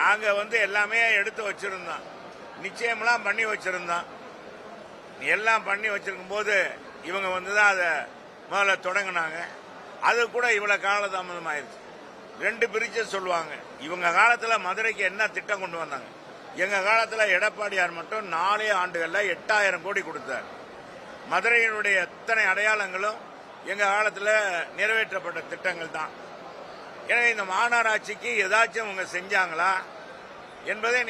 நாங்க எல்லாமே எடுத்து வச்சிருந்தோம், நிச்சயமெல்லாம் பண்ணி வச்சிருந்தோம். எல்லாம் பண்ணி வச்சிருக்கும் போது இவங்க தான் அதை முதல்ல தொடங்கினாங்க. அது கூட இவ்வளவு காலதாமதம் ஆயிடுச்சு. ரெண்டு பிரிச்சு சொல்லுவாங்க. இவங்க காலத்துல மதுரைக்கு என்ன திட்டம் கொண்டு வந்தாங்க? எங்க காலத்துல எடப்பாடியார் மட்டும் 4 ஆண்டுகள்ல 8000 கோடி கொடுத்தார். மதுரையினுடைய எத்தனை அடையாளங்களும் எங்க காலத்துல நிறைவேற்றப்பட்ட திட்டங்கள் தான். எனவே இந்த மாநகராட்சிக்கு ஏதாச்சும் அவங்க செஞ்சாங்களா என்பதை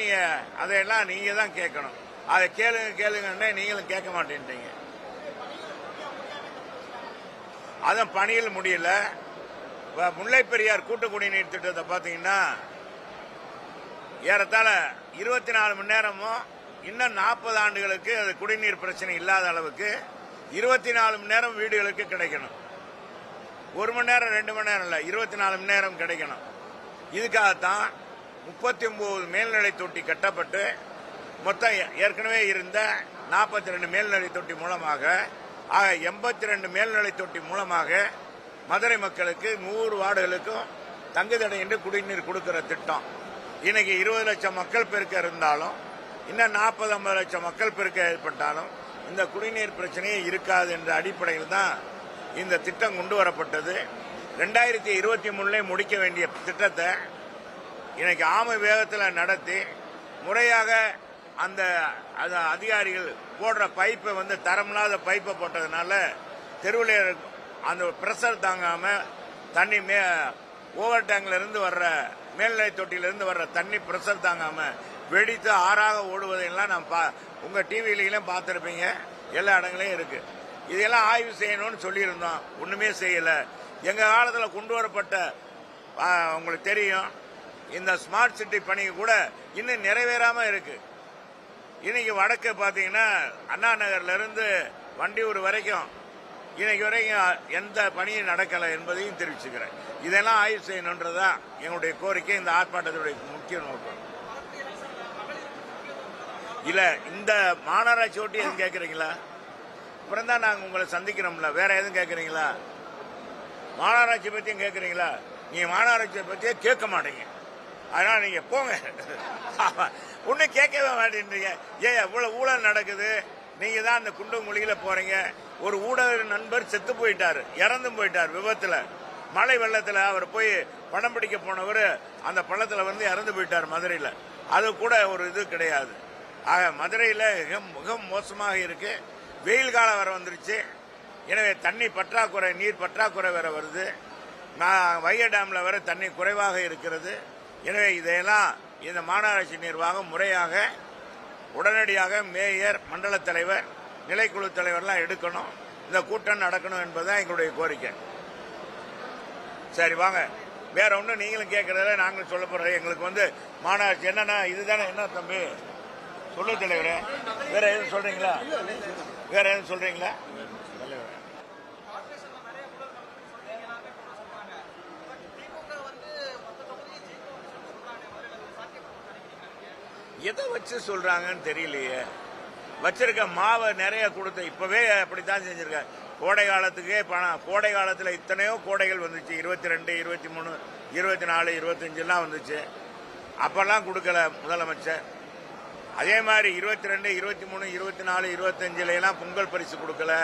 அதையெல்லாம் நீங்க தான் கேட்கணும். அதை கேளுங்க நீங்களும் கேட்க மாட்டேன்றீங்க. அதான் பணியில் முடியல. முல்லை பெரியார் கூட்டு குடிநீர் திட்டத்தை பாத்தீங்கன்னா ஏறத்தாழ 24 மணி நேரமும் இன்னும் 40 ஆண்டுகளுக்கு அது குடிநீர் பிரச்சனை இல்லாத அளவுக்கு 24 மணி நேரம் வீடுகளுக்கு கிடைக்கணும். 1 மணி நேரம் 2 மணி நேரம் இல்ல, 24 மணி நேரம் கிடைக்கணும். இதுக்காகத்தான் 39 மேல்நிலை தொட்டி கட்டப்பட்டு மொத்தம் ஏற்கனவே இருந்த 42 மேல்நிலை தொட்டி மூலமாக 82 மேல்நிலை தொட்டி மூலமாக மதுரை மக்களுக்கு 100 வார்டுகளுக்கும் தங்குதடையின்றி குடிநீர் கொடுக்கிற திட்டம். இன்னைக்கு 20 லட்சம் மக்கள் பெருக்க இருந்தாலும் இன்னும் 40-50 லட்சம் மக்கள் பெருக்க ஏற்பட்டாலும் இந்த குடிநீர் பிரச்சனையே இருக்காது என்ற அடிப்படையில் தான் இந்த திட்டம் கொண்டு வரப்பட்டது. 2023 முடிக்க வேண்டிய திட்டத்தை இன்னைக்கு ஆமை வேகத்தில் நடத்தி முறையாக அந்த அதிகாரிகள் போடுற பைப்பை தரமில்லாத பைப்பை போட்டதுனால தெருவில் அந்த பிரஷர் தாங்காம தண்ணி ஓவர் டேங்க்ல இருந்து வர்ற மேல்நிலை தொட்டியிலிருந்து வர்ற தண்ணி பிரஷர் தாங்காம வெடித்து ஆறாக ஓடுவதையெல்லாம் உங்க டிவியிலும் பார்த்திருப்பீங்க. எல்லா இடங்களையும் இருக்கு. இதெல்லாம் ஆய்வு செய்யணும்னு சொல்லியிருந்தோம், ஒண்ணுமே செய்யல. எங்க காலத்தில் கொண்டு வரப்பட்ட உங்களுக்கு தெரியும் இந்த ஸ்மார்ட் சிட்டி பணி கூட இன்னும் நிறைவேறாம இருக்கு. இன்னைக்கு வடக்கு பாத்தீங்கன்னா அண்ணா நகர்ல இருந்து வண்டியூர் வரைக்கும் இன்னைக்கு வரைக்கும் எந்த பணியும் நடக்கல என்பதையும் தெரிவிச்சுக்கிறேன். இதெல்லாம் ஆய்வு செய்யணும்ன்றதுதான் எங்களுடைய கோரிக்கை. இந்த ஆர்ப்பாட்டத்துடைய முக்கிய நோக்கம் இல்ல. இந்த மாநகராட்சி ஒட்டி எதுவும் கேட்கறீங்களா? அப்புறம் தான் நாங்க உங்களை சந்திக்கிறோம்ல. வேற எதுவும் கேட்கறீங்களா? மாநகராட்சி பத்தியும் கேட்கறீங்களா? நீங்க மாநகராட்சியை பத்தியே கேட்க மாட்டீங்க. அதனால நீங்க போங்க. ஒன்னும் கேட்கவே மாட்டேன்றீங்க. ஏன் எவ்வளவு ஊழல் நடக்குது? நீங்க தான் அந்த குண்டுங்குழியில போறீங்க. ஒரு ஊடக நண்பர் செத்து போயிட்டாரு, இறந்தும் போயிட்டார் விபத்துல. மழை வெள்ளத்துல அவர் போய் படம் பிடிக்க போனவர் அந்த பள்ளத்துல இறந்து போயிட்டார் மதுரையில. அது கூட ஒரு இது கிடையாது. ஆக மதுரையில மிக மோசமாக இருக்கு. வெயில் காலம் வர வந்துருச்சு. எனவே தண்ணி பற்றாக்குறை, நீர் பற்றாக்குறை வேற வருது. வைகை டேம்ல வர தண்ணி குறைவாக இருக்கிறது. எனவே இதையெல்லாம் இந்த மாநகராட்சி நிர்வாகம் முறையாக உடனடியாக மேயர், மண்டல தலைவர், நிலைக்குழு தலைவர்லாம் எடுக்கணும். இந்த கூட்டம் நடக்கணும் என்பதுதான் எங்களுடைய கோரிக்கை. சரி வாங்க, வேற ஒன்றும் நீங்களும் கேட்கறத நாங்களும் சொல்ல போறோம். எங்களுக்கு மாநகராட்சி என்னன்னா இதுதானே. என்ன தம்பி சொல்லு தலைவரே, வேற எதுவும் சொல்றீங்களா? வேற எதுவும் சொல்றீங்களா? எதை வச்சு சொல்றாங்கன்னு தெரியலையே. வச்சிருக்க மாவை நிறைய கொடுத்து இப்பவே அப்படித்தான் செஞ்சிருக்க. கோடை காலத்துக்கே பணம். கோடை காலத்துல இத்தனையோ கோடைகள் வந்துச்சு. 22, 23, 24, 25 எல்லாம் வந்துச்சு. அப்பெல்லாம் கொடுக்கல முதலமைச்சர். அதே மாதிரி 22, 23, 24, 25 எல்லாம் பொங்கல் பரிசு கொடுக்கல,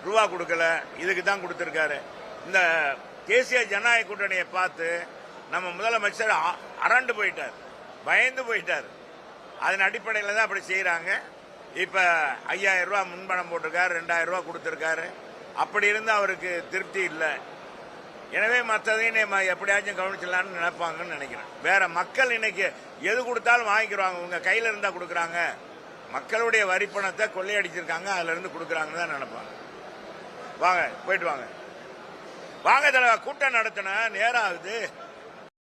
ரூபா கொடுக்கல. இதுக்கு தான் கொடுத்திருக்காரு. இந்த தேசிய ஜனநாயக கூட்டணியை பார்த்து நம்ம முதலமைச்சர் அரண்டு போயிட்டார், பயந்து போயிட்டார். அதன் அடிப்படையில் தான் அப்படி செய்யறாங்க. இப்ப 5000 ரூபாய் முன்பணம் போட்டிருக்காரு, 2000 ரூபாய் கொடுத்திருக்காரு. அப்படி இருந்து அவருக்கு திருப்தி இல்லை. எனவே மற்றதையும் எப்படியாச்சும் கவனிச்சிடலான்னு நினைப்பாங்கன்னு நினைக்கிறேன். வேற மக்கள் இன்னைக்கு எது கொடுத்தாலும் வாங்கிக்கிறாங்க. உங்க கையில இருந்தா கொடுக்கறாங்க. மக்களுடைய வரி பணத்தை கொள்ளையடிச்சிருக்காங்க, அதுல இருந்து கொடுக்கறாங்கன்னு தான் நினைப்பாங்க. வாங்க, போயிட்டு வாங்க. வாங்க தலைவா, கூட்டம் நடத்தின நேரம் ஆகுது.